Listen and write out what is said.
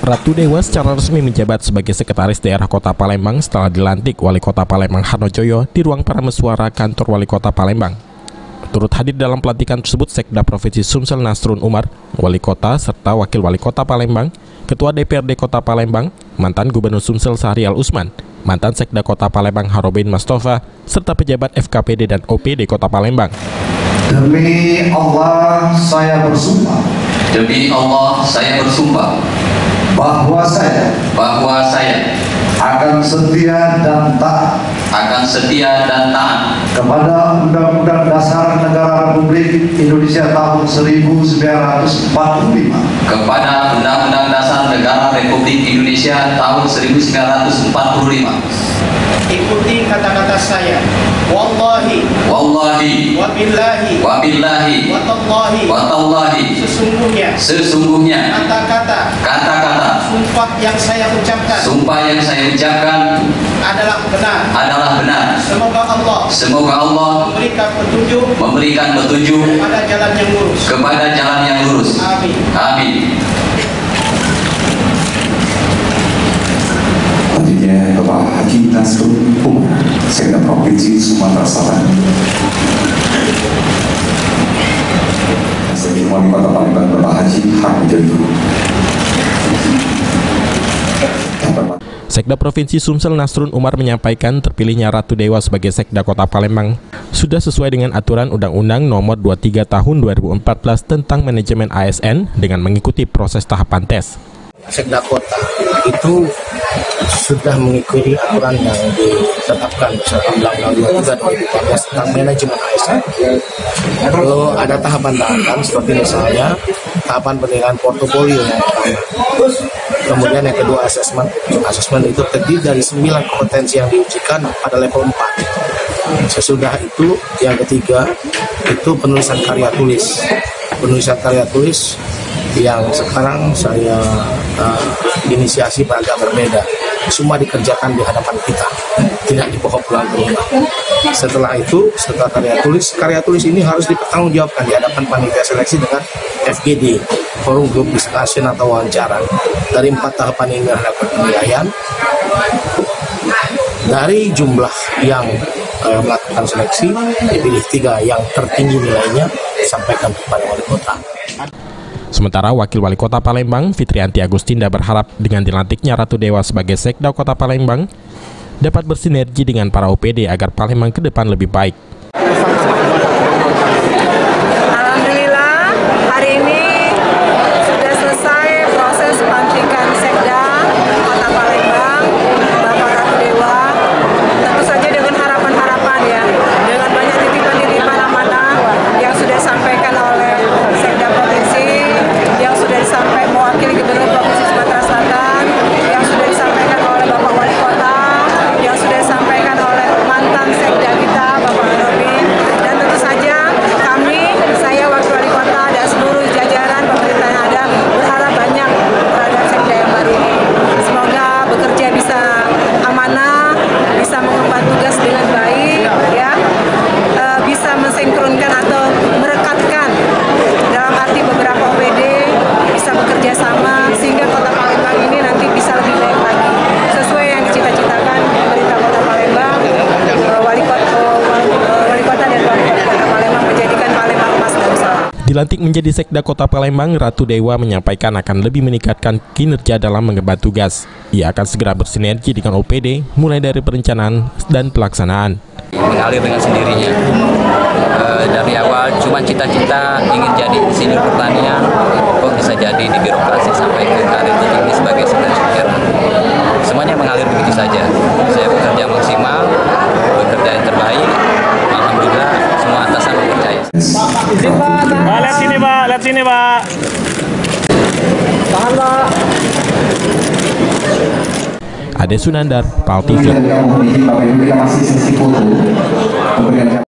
Ratu Dewa secara resmi menjabat sebagai Sekretaris Daerah Kota Palembang setelah dilantik Wali Kota Palembang Hanojoyo di ruang Parameswara kantor Wali Kota Palembang. Turut hadir dalam pelantikan tersebut Sekda Provinsi Sumsel Nasrun Umar, Wali Kota serta Wakil Wali Kota Palembang, Ketua DPRD Kota Palembang, mantan Gubernur Sumsel Syahrial Usman, mantan Sekda Kota Palembang Harobin Mustafa, serta pejabat FKPD dan OPD Kota Palembang. Demi Allah saya bersumpah. Demi Allah saya bersumpah bahwa saya akan setia dan taat kepada Undang-Undang Dasar Negara Republik Indonesia tahun 1945. Kepada Undang-Undang Dasar Negara Republik Indonesia tahun 1945. Ikuti kata-kata saya. Wallahi, wabillahi, watallahi, sesungguhnya kata-kata sumpah yang saya ucapkan adalah benar. Semoga Allah memberikan petunjuk kepada jalan yang lurus. Amin. Selanjutnya Bapak Haji Nasrun Umar, Sekda Provinsi Sumatera Selatan. Selanjutnya Wali Kota Palembang Bapak Haji Hanojoyo. Sekda Provinsi Sumsel Nasrun Umar menyampaikan terpilihnya Ratu Dewa sebagai Sekda Kota Palembang sudah sesuai dengan aturan Undang-Undang Nomor 23 Tahun 2014 tentang manajemen ASN dengan mengikuti proses tahapan tes. Sekda Kota itu sudah mengikuti aturan yang ditetapkan berdasarkan Undang-Undang 23 tentang manajemen ASN. Lalu ada tahapan-tahapan seperti misalnya tahapan penilaian portofolio yang pertama. Kemudian yang kedua asesmen. Asesmen itu terdiri dari 9 kompetensi yang diujikan pada level 4. Sesudah itu yang ketiga itu penulisan karya tulis. Penulisan karya tulis yang sekarang saya inisiasi agak berbeda. Semua dikerjakan di hadapan kita, tidak dibawa pulang ke rumah. Setelah itu, setelah karya tulis ini harus dipertanggungjawabkan di hadapan panitia seleksi dengan FGD, Forum Group Discussion atau wawancara. Dari 4 tahapan ini ada penilaian. Dari jumlah yang melakukan seleksi, dipilih 3 yang tertinggi nilainya disampaikan kepada wali kota. Sementara Wakil Wali Kota Palembang, Fitrianti Agustinda berharap dengan dilantiknya Ratu Dewa sebagai Sekda Kota Palembang dapat bersinergi dengan para OPD agar Palembang ke depan lebih baik. Alhamdulillah, hari ini sudah selesai proses pelantikan Sekda Kota Palembang, Bapak Ratu Dewa. Tentu saja dengan harapan-harapan ya, dengan banyak titipan-titipan amanah yang sudah disampaikan oleh Sekda Provinsi, yang sudah disampaikan mewakili Gubernur Provinsi Sumatera Selatan, yang sudah disampaikan oleh Bapak Wali Kota, yang sudah disampaikan oleh mantan Sekda kita Bapak Harobin, dan tentu saja kami, saya Wakil Wali Kota dan seluruh jajaran pemerintah yang ada berharap banyak terhadap Sekda yang baru ini. Semoga bekerja bisa amanah, bisa mengemban tugas dengan baik, ya, bisa mensinkronkan atau merekatkan dalam arti beberapa OPD bisa bekerja sama sehingga Kota Palembang ini nanti bisa lebih baik lagi sesuai yang dicita-citakan pemerintah Kota Palembang, Wali Kota dan Wali Kota Palembang menjadikan Palembang emas dan salam. Dilantik menjadi Sekda Kota Palembang, Ratu Dewa menyampaikan akan lebih meningkatkan kinerja dalam mengemban tugas. Ia akan segera bersinergi dengan OPD mulai dari perencanaan dan pelaksanaan. Mengalir dengan sendirinya. Dari awal cuma cita-cita ingin jadi di sini pertanian, kok bisa jadi di birokrasi sampai ke karir tertinggi sebagai sekretaris daerah. Semuanya mengalir begitu saja. Saya bekerja maksimal, bekerja yang terbaik. Alhamdulillah semua atasan percaya. Lihat sini Pak. Tahan Pak. Ade Sunandar, PAL TV.